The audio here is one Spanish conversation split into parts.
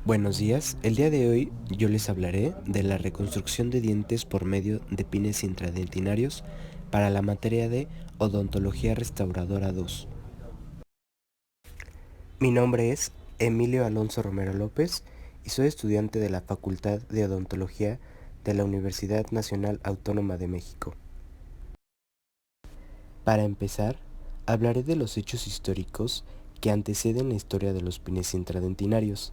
Buenos días, el día de hoy yo les hablaré de la reconstrucción de dientes por medio de pines intradentinarios para la materia de Odontología Restauradora 2. Mi nombre es Emilio Alonso Romero López y soy estudiante de la Facultad de Odontología de la Universidad Nacional Autónoma de México. Para empezar, hablaré de los hechos históricos que anteceden la historia de los pines intradentinarios.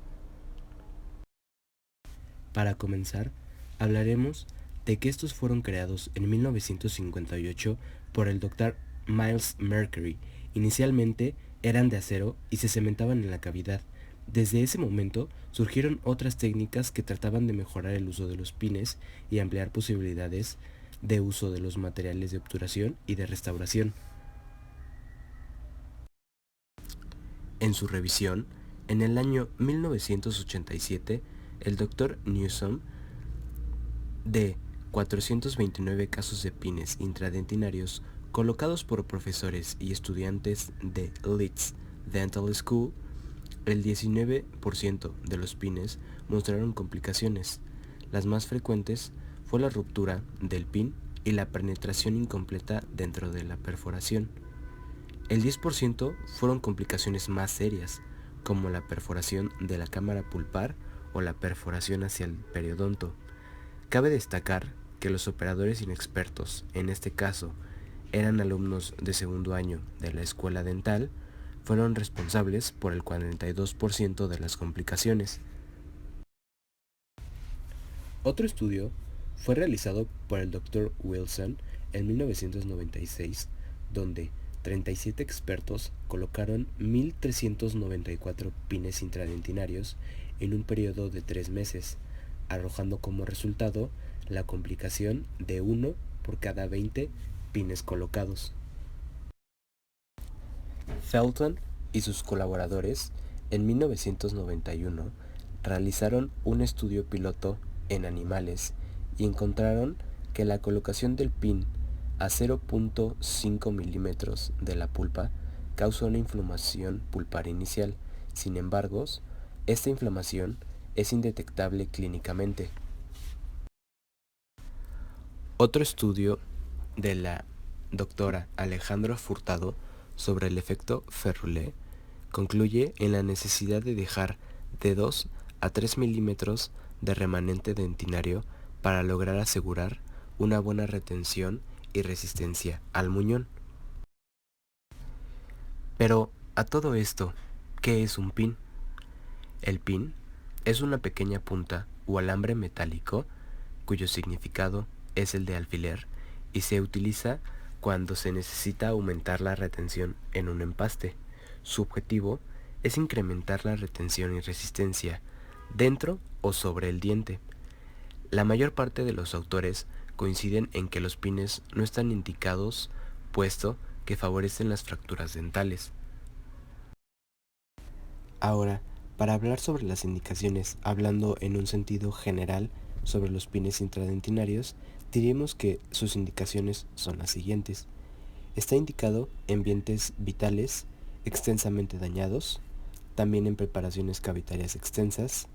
Para comenzar, hablaremos de que estos fueron creados en 1958 por el Dr. Miles Mercury. Inicialmente eran de acero y se cementaban en la cavidad. Desde ese momento surgieron otras técnicas que trataban de mejorar el uso de los pines y ampliar posibilidades de uso de los materiales de obturación y de restauración. En su revisión, en el año 1987, el Dr. Newsom de 429 casos de pines intradentinarios colocados por profesores y estudiantes de Leeds Dental School, el 19% de los pines mostraron complicaciones. Las más frecuentes fue la ruptura del pin y la penetración incompleta dentro de la perforación. El 10% fueron complicaciones más serias, como la perforación de la cámara pulpar o la perforación hacia el periodonto. Cabe destacar que los operadores inexpertos, en este caso, eran alumnos de segundo año de la escuela dental, fueron responsables por el 42% de las complicaciones. Otro estudio fue realizado por el Dr. Wilson en 1996, donde 37 expertos colocaron 1.394 pines intradentinarios en un periodo de 3 meses, arrojando como resultado la complicación de 1 por cada 20 pines colocados. Felton y sus colaboradores en 1991 realizaron un estudio piloto en animales y encontraron que la colocación del pin a 0.5 milímetros de la pulpa causa una inflamación pulpar inicial. Sin embargo, esta inflamación es indetectable clínicamente. Otro estudio de la doctora Alejandra Furtado sobre el efecto Férule concluye en la necesidad de dejar de 2 a 3 milímetros de remanente dentinario para lograr asegurar una buena retención y resistencia al muñón. Pero a todo esto, ¿qué es un pin? El pin es una pequeña punta o alambre metálico cuyo significado es el de alfiler y se utiliza cuando se necesita aumentar la retención en un empaste. Su objetivo es incrementar la retención y resistencia dentro o sobre el diente. La mayor parte de los autores coinciden en que los pines no están indicados, puesto que favorecen las fracturas dentales. Ahora, para hablar sobre las indicaciones, hablando en un sentido general sobre los pines intradentinarios, diríamos que sus indicaciones son las siguientes. Está indicado en dientes vitales extensamente dañados, también en preparaciones cavitarias extensas,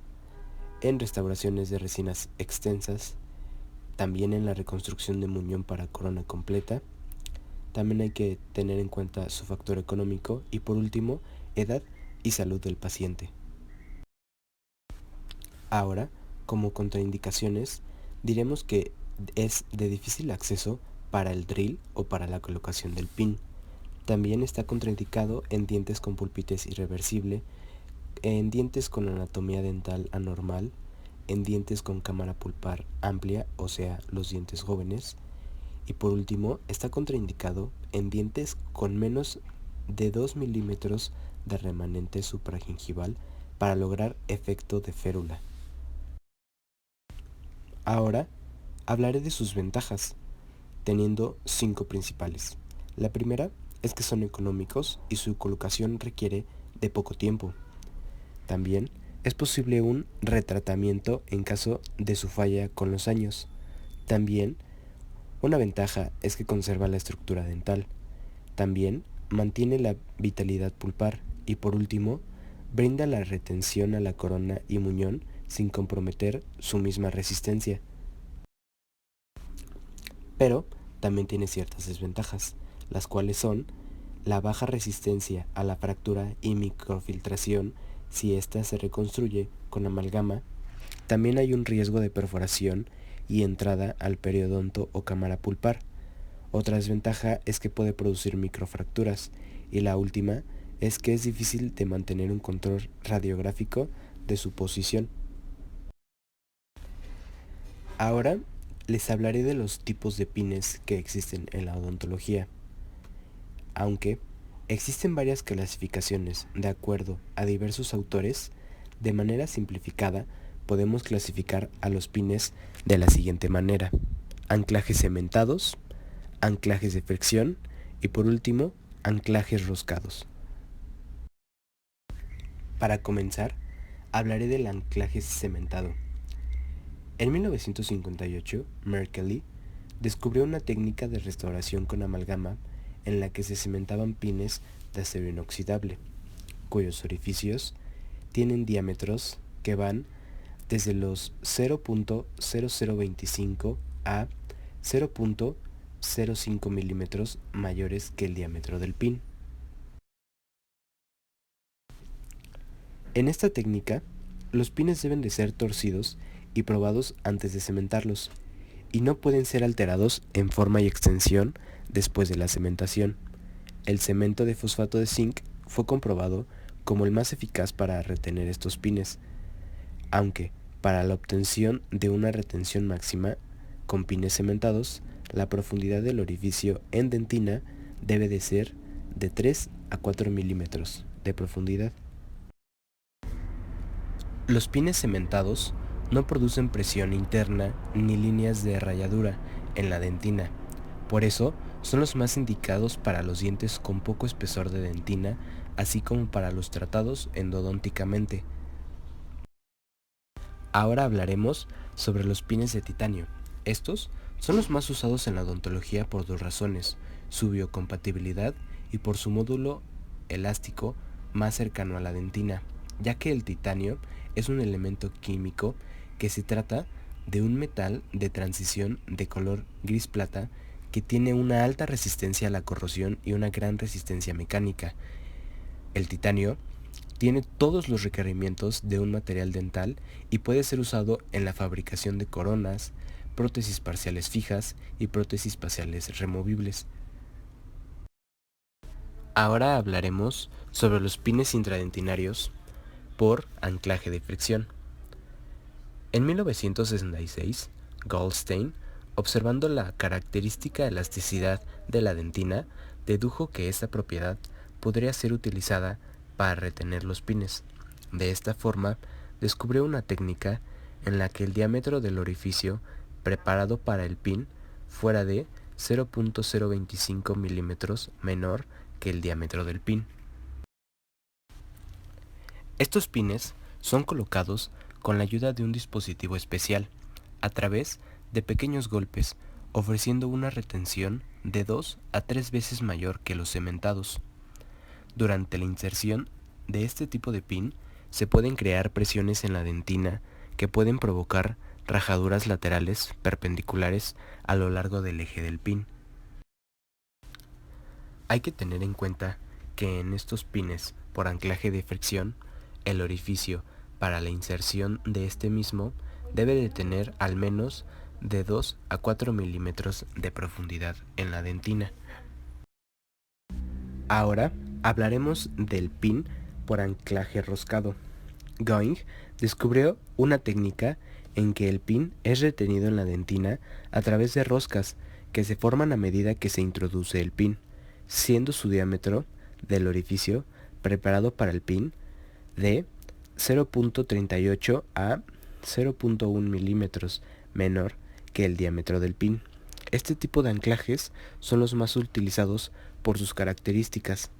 en restauraciones de resinas extensas, también en la reconstrucción de muñón para corona completa. También hay que tener en cuenta su factor económico y, por último, edad y salud del paciente. Ahora, como contraindicaciones, diremos que es de difícil acceso para el drill o para la colocación del pin. También está contraindicado en dientes con pulpitis irreversible, en dientes con anatomía dental anormal, en dientes con cámara pulpar amplia, o sea, los dientes jóvenes. Y por último, está contraindicado en dientes con menos de 2 milímetros de remanente supragingival para lograr efecto de férula. Ahora hablaré de sus ventajas, teniendo 5 principales. La primera es que son económicos y su colocación requiere de poco tiempo. También es posible un retratamiento en caso de su falla con los años. También una ventaja es que conserva la estructura dental. También mantiene la vitalidad pulpar y, por último, brinda la retención a la corona y muñón sin comprometer su misma resistencia. Pero también tiene ciertas desventajas, las cuales son la baja resistencia a la fractura y microfiltración si ésta se reconstruye con amalgama. También hay un riesgo de perforación y entrada al periodonto o cámara pulpar. Otra desventaja es que puede producir microfracturas, y la última es que es difícil de mantener un control radiográfico de su posición. Ahora les hablaré de los tipos de pines que existen en la odontología. Aunque existen varias clasificaciones de acuerdo a diversos autores, de manera simplificada podemos clasificar a los pines de la siguiente manera: anclajes cementados, anclajes de fricción y por último, anclajes roscados. Para comenzar, hablaré del anclaje cementado. En 1958, Merkley descubrió una técnica de restauración con amalgama en la que se cementaban pines de acero inoxidable, cuyos orificios tienen diámetros que van desde los 0.0025 a 0.05 milímetros mayores que el diámetro del pin. En esta técnica, los pines deben de ser torcidos y probados antes de cementarlos, y no pueden ser alterados en forma y extensión después de la cementación. El cemento de fosfato de zinc fue comprobado como el más eficaz para retener estos pines, aunque para la obtención de una retención máxima con pines cementados, la profundidad del orificio en dentina debe de ser de 3 a 4 milímetros de profundidad. Los pines cementados no producen presión interna ni líneas de rayadura en la dentina. Por eso, son los más indicados para los dientes con poco espesor de dentina, así como para los tratados endodónticamente. Ahora hablaremos sobre los pines de titanio. Estos son los más usados en la odontología por dos razones: su biocompatibilidad y por su módulo elástico más cercano a la dentina, ya que el titanio es un elemento químico que se trata de un metal de transición de color gris plata que tiene una alta resistencia a la corrosión y una gran resistencia mecánica. El titanio tiene todos los requerimientos de un material dental y puede ser usado en la fabricación de coronas, prótesis parciales fijas y prótesis parciales removibles. Ahora hablaremos sobre los pines intradentinarios por anclaje de fricción. En 1966, Goldstein, observando la característica elasticidad de la dentina, dedujo que esta propiedad podría ser utilizada para retener los pines. De esta forma, descubrió una técnica en la que el diámetro del orificio preparado para el pin fuera de 0.025 milímetros menor que el diámetro del pin. Estos pines son colocados con la ayuda de un dispositivo especial, a través de pequeños golpes, ofreciendo una retención de 2 a 3 veces mayor que los cementados. Durante la inserción de este tipo de pin, se pueden crear presiones en la dentina que pueden provocar rajaduras laterales perpendiculares a lo largo del eje del pin. Hay que tener en cuenta que en estos pines por anclaje de fricción, el orificio para la inserción de este mismo debe de tener al menos de 2 a 4 milímetros de profundidad en la dentina. Ahora hablaremos del pin por anclaje roscado. Going descubrió una técnica en que el pin es retenido en la dentina a través de roscas que se forman a medida que se introduce el pin, siendo su diámetro del orificio preparado para el pin de 0.38 a 0.1 milímetros menor que el diámetro del pin. Este tipo de anclajes son los más utilizados por sus características.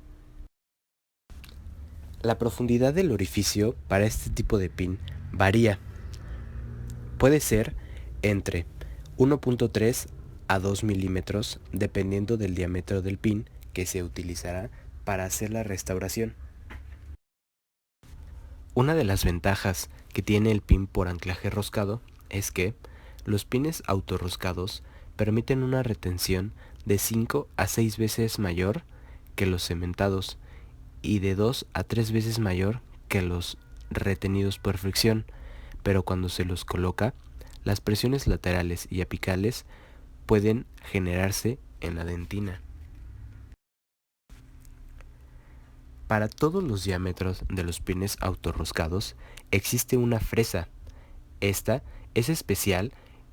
La profundidad del orificio para este tipo de pin varía. Puede ser entre 1.3 a 2 milímetros dependiendo del diámetro del pin que se utilizará para hacer la restauración. Una de las ventajas que tiene el pin por anclaje roscado es que los pines autorroscados permiten una retención de 5 a 6 veces mayor que los cementados y de 2 a 3 veces mayor que los retenidos por fricción, pero cuando se los coloca, las presiones laterales y apicales pueden generarse en la dentina. Para todos los diámetros de los pines autorroscados existe una fresa. Esta es especial,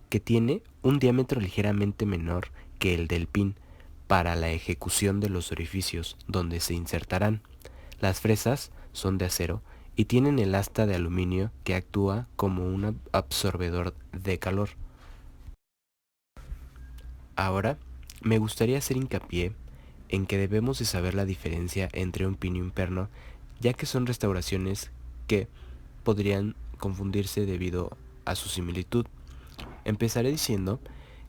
que tiene un diámetro ligeramente menor que el del pin para la ejecución de los orificios donde se insertarán. Las fresas son de acero y tienen el asta de aluminio que actúa como un absorbedor de calor. Ahora, me gustaría hacer hincapié en que debemos de saber la diferencia entre un pin y un perno, ya que son restauraciones que podrían confundirse debido a su similitud. Empezaré diciendo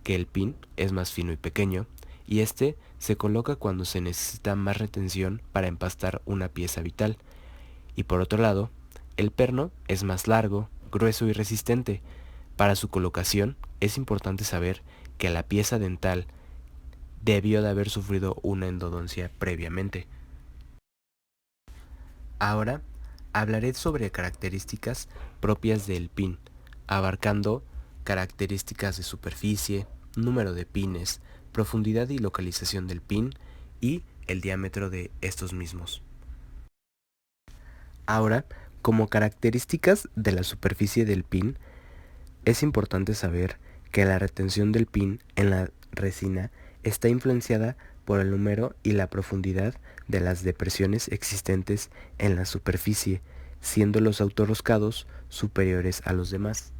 que el pin es más fino y pequeño, y este se coloca cuando se necesita más retención para empastar una pieza vital. Y por otro lado, el perno es más largo, grueso y resistente. Para su colocación es importante saber que la pieza dental debió de haber sufrido una endodoncia previamente. Ahora hablaré sobre características propias del pin, abarcando características de superficie, número de pines, profundidad y localización del pin y el diámetro de estos mismos. Ahora, como características de la superficie del pin, es importante saber que la retención del pin en la resina está influenciada por el número y la profundidad de las depresiones existentes en la superficie, siendo los autorroscados superiores a los demás.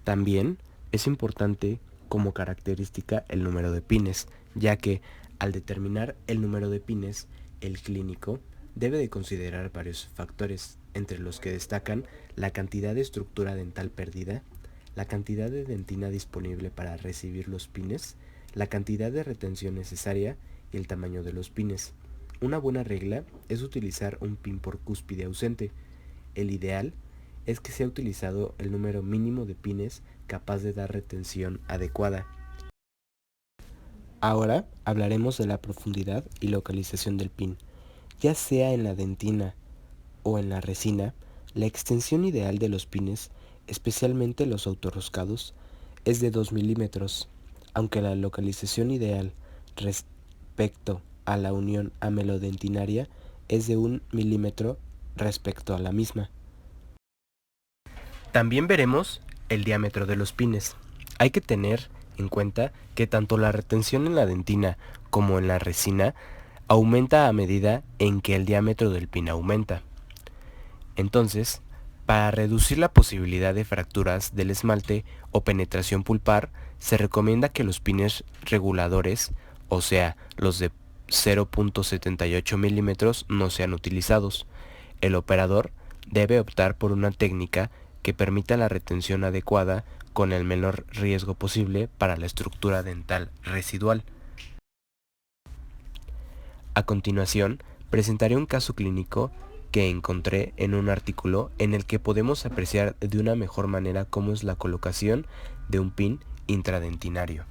También es importante como característica el número de pines, ya que al determinar el número de pines, el clínico debe de considerar varios factores, entre los que destacan la cantidad de estructura dental perdida, la cantidad de dentina disponible para recibir los pines, la cantidad de retención necesaria y el tamaño de los pines. Una buena regla es utilizar un pin por cúspide ausente. El ideal es que sea utilizado el número mínimo de pines capaz de dar retención adecuada. Ahora hablaremos de la profundidad y localización del pin. Ya sea en la dentina o en la resina, la extensión ideal de los pines, especialmente los autorroscados, es de 2 milímetros, aunque la localización ideal respecto a la unión amelodentinaria es de 1 milímetro respecto a la misma. También veremos el diámetro de los pines. Hay que tener en cuenta que tanto la retención en la dentina como en la resina aumenta a medida en que el diámetro del pin aumenta. Entonces, para reducir la posibilidad de fracturas del esmalte o penetración pulpar, se recomienda que los pines reguladores, o sea, los de 0.78 milímetros, no sean utilizados. El operador debe optar por una técnica que permita la retención adecuada con el menor riesgo posible para la estructura dental residual. A continuación, presentaré un caso clínico que encontré en un artículo en el que podemos apreciar de una mejor manera cómo es la colocación de un pin intradentinario.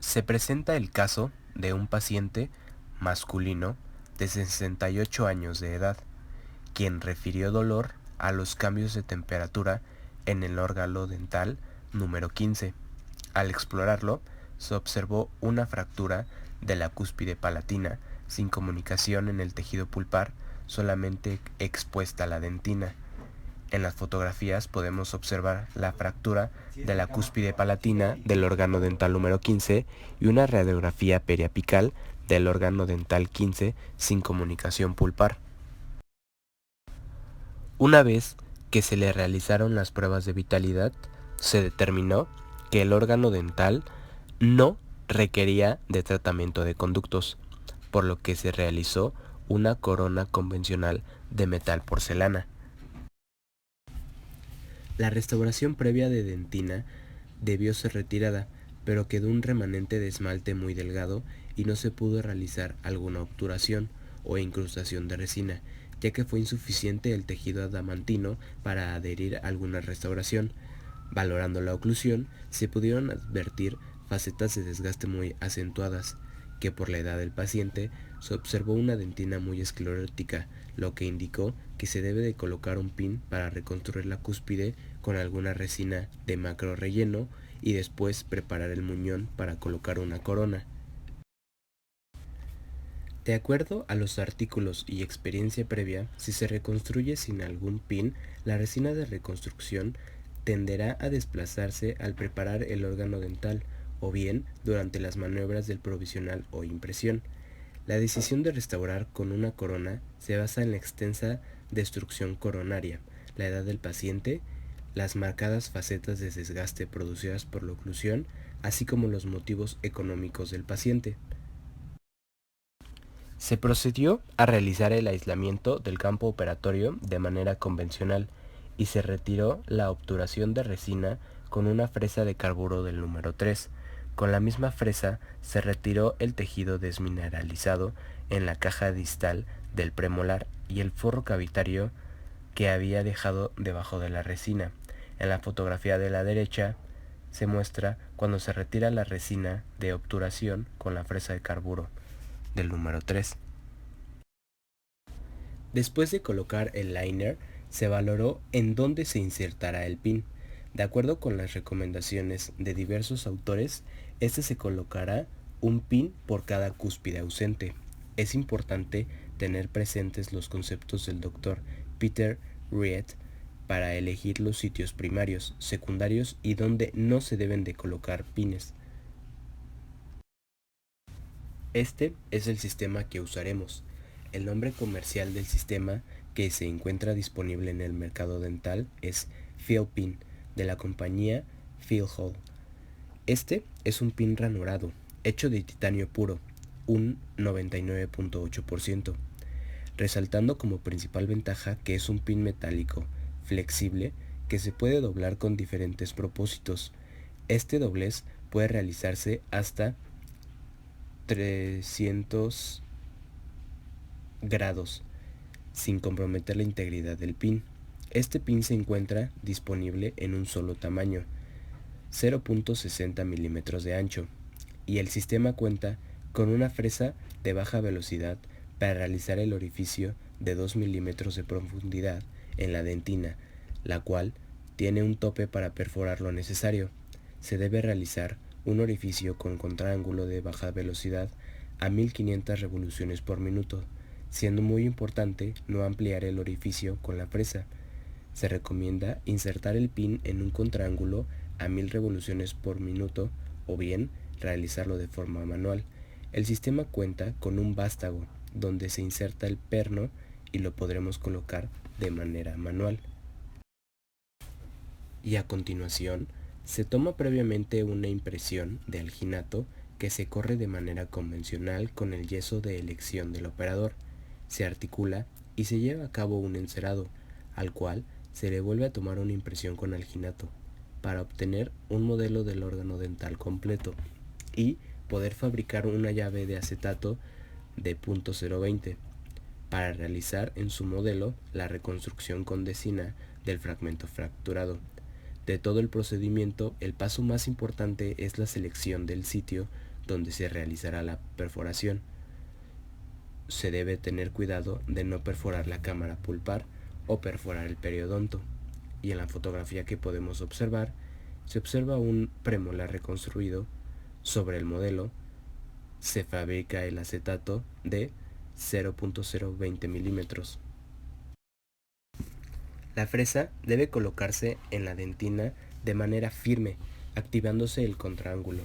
Se presenta el caso de un paciente masculino de 68 años de edad, quien refirió dolor a los cambios de temperatura en el órgano dental número 15. Al explorarlo, se observó una fractura de la cúspide palatina sin comunicación en el tejido pulpar, solamente expuesta la dentina. En las fotografías podemos observar la fractura de la cúspide palatina del órgano dental número 15 y una radiografía periapical del órgano dental 15 sin comunicación pulpar. Una vez que se le realizaron las pruebas de vitalidad, se determinó que el órgano dental no requería de tratamiento de conductos, por lo que se realizó una corona convencional de metal porcelana. La restauración previa de dentina debió ser retirada, pero quedó un remanente de esmalte muy delgado y no se pudo realizar alguna obturación o incrustación de resina, ya que fue insuficiente el tejido adamantino para adherir a alguna restauración. Valorando la oclusión, se pudieron advertir facetas de desgaste muy acentuadas, que por la edad del paciente se observó una dentina muy esclerótica, lo que indicó que se debe de colocar un pin para reconstruir la cúspide con alguna resina de macro relleno y después preparar el muñón para colocar una corona. De acuerdo a los artículos y experiencia previa, si se reconstruye sin algún pin, la resina de reconstrucción tenderá a desplazarse al preparar el órgano dental o bien durante las maniobras del provisional o impresión. La decisión de restaurar con una corona se basa en la extensa destrucción coronaria, la edad del paciente, las marcadas facetas de desgaste producidas por la oclusión, así como los motivos económicos del paciente. Se procedió a realizar el aislamiento del campo operatorio de manera convencional y se retiró la obturación de resina con una fresa de carburo del número 3. Con la misma fresa se retiró el tejido desmineralizado en la caja distal del premolar y el forro cavitario que había dejado debajo de la resina. En la fotografía de la derecha se muestra cuando se retira la resina de obturación con la fresa de carburo del número 3. Después de colocar el liner, se valoró en dónde se insertará el pin. De acuerdo con las recomendaciones de diversos autores, este se colocará un pin por cada cúspide ausente. Es importante tener presentes los conceptos del Dr. Peter Reed para elegir los sitios primarios, secundarios y donde no se deben de colocar pines. Este es el sistema que usaremos. El nombre comercial del sistema que se encuentra disponible en el mercado dental es Fill-Pin, de la compañía Fill-Hall. Este es un pin ranurado, hecho de titanio puro, un 99.8%, resaltando como principal ventaja que es un pin metálico, flexible, que se puede doblar con diferentes propósitos. Este doblez puede realizarse hasta 300 grados sin comprometer la integridad del pin. Este pin se encuentra disponible en un solo tamaño, 0.60 milímetros de ancho, y el sistema cuenta con una fresa de baja velocidad para realizar el orificio de 2 milímetros de profundidad en la dentina, la cual tiene un tope para perforar lo necesario. Se debe realizar un orificio con contraángulo de baja velocidad a 1500 revoluciones por minuto, siendo muy importante no ampliar el orificio con la fresa. Se recomienda insertar el pin en un contraángulo a 1000 revoluciones por minuto o bien realizarlo de forma manual. El sistema cuenta con un vástago donde se inserta el perno y lo podremos colocar de manera manual. Y a continuación, se toma previamente una impresión de alginato que se corre de manera convencional con el yeso de elección del operador. Se articula y se lleva a cabo un encerado, al cual se le vuelve a tomar una impresión con alginato, para obtener un modelo del órgano dental completo y poder fabricar una llave de acetato de .020 para realizar en su modelo la reconstrucción con desina del fragmento fracturado. De todo el procedimiento, el paso más importante es la selección del sitio donde se realizará la perforación. Se debe tener cuidado de no perforar la cámara pulpar o perforar el periodonto, y en la fotografía que podemos observar, se observa un premolar reconstruido. Sobre el modelo se fabrica el acetato de 0.020 milímetros. La fresa debe colocarse en la dentina de manera firme, activándose el contraángulo.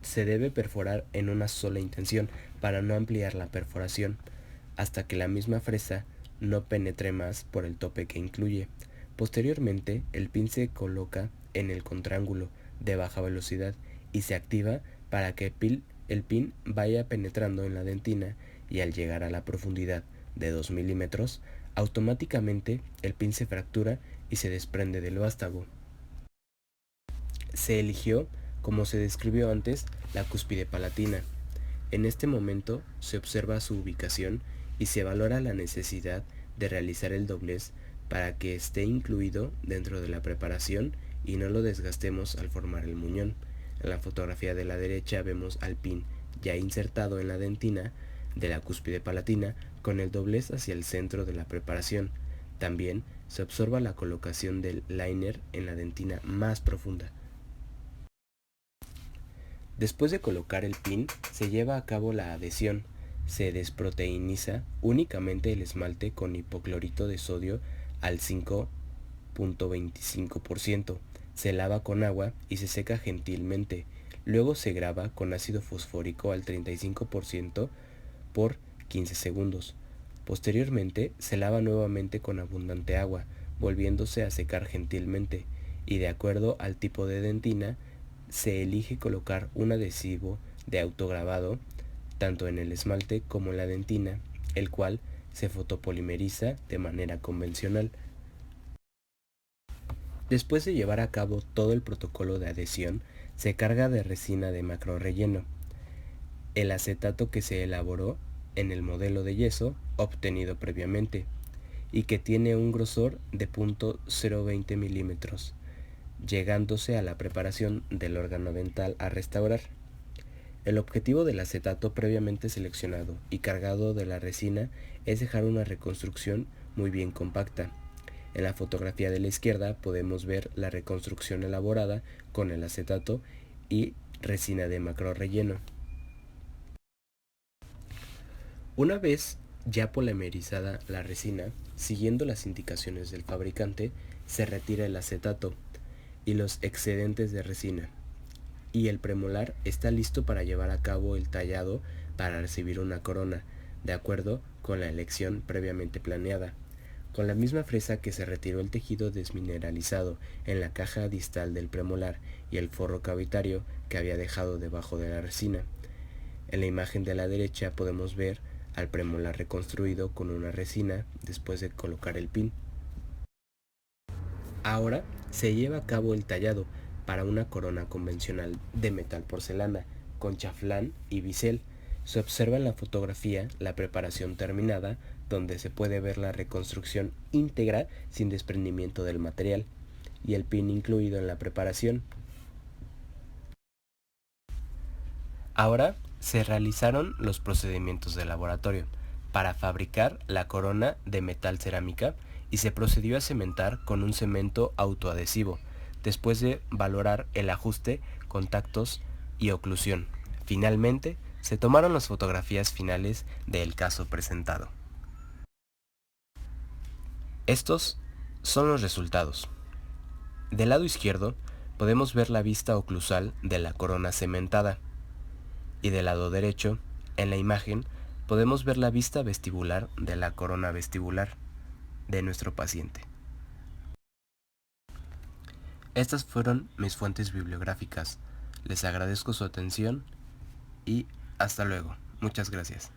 Se debe perforar en una sola intención para no ampliar la perforación, hasta que la misma fresa no penetre más por el tope que incluye. Posteriormente, el pin se coloca en el contraángulo de baja velocidad y se activa para que el pin vaya penetrando en la dentina, y al llegar a la profundidad de 2 milímetros, automáticamente el pin se fractura y se desprende del vástago. Se eligió, como se describió antes, la cúspide palatina. En este momento se observa su ubicación y se valora la necesidad de realizar el doblez para que esté incluido dentro de la preparación y no lo desgastemos al formar el muñón. En la fotografía de la derecha vemos al pin ya insertado en la dentina de la cúspide palatina con el doblez hacia el centro de la preparación. También se observa la colocación del liner en la dentina más profunda. Después de colocar el pin, se lleva a cabo la adhesión. Se desproteiniza únicamente el esmalte con hipoclorito de sodio al 5.25%. Se lava con agua y se seca gentilmente. Luego se graba con ácido fosfórico al 35% por 15 segundos. Posteriormente se lava nuevamente con abundante agua, volviéndose a secar gentilmente, y de acuerdo al tipo de dentina, se elige colocar un adhesivo de autograbado tanto en el esmalte como en la dentina, el cual se fotopolimeriza de manera convencional. Después de llevar a cabo todo el protocolo de adhesión, se carga de resina de macrorrelleno. El acetato que se elaboró en el modelo de yeso obtenido previamente y que tiene un grosor de .020 milímetros, llegándose a la preparación del órgano dental a restaurar. El objetivo del acetato previamente seleccionado y cargado de la resina es dejar una reconstrucción muy bien compacta. En la fotografía de la izquierda podemos ver la reconstrucción elaborada con el acetato y resina de macrorrelleno. Una vez ya polimerizada la resina, siguiendo las indicaciones del fabricante, se retira el acetato y los excedentes de resina, y el premolar está listo para llevar a cabo el tallado para recibir una corona, de acuerdo con la elección previamente planeada. Con la misma fresa que se retiró el tejido desmineralizado en la caja distal del premolar y el forro cavitario que había dejado debajo de la resina. En la imagen de la derecha podemos ver al premolar reconstruido con una resina después de colocar el pin. Ahora se lleva a cabo el tallado para una corona convencional de metal porcelana con chaflán y bisel. Se observa en la fotografía la preparación terminada, donde se puede ver la reconstrucción íntegra sin desprendimiento del material y el pin incluido en la preparación. Ahora se realizaron los procedimientos de laboratorio para fabricar la corona de metal cerámica y se procedió a cementar con un cemento autoadhesivo, después de valorar el ajuste, contactos y oclusión. Finalmente, se tomaron las fotografías finales del caso presentado. Estos son los resultados. Del lado izquierdo podemos ver la vista oclusal de la corona cementada y del lado derecho, en la imagen, podemos ver la vista vestibular de la corona vestibular de nuestro paciente. Estas fueron mis fuentes bibliográficas. Les agradezco su atención y hasta luego. Muchas gracias.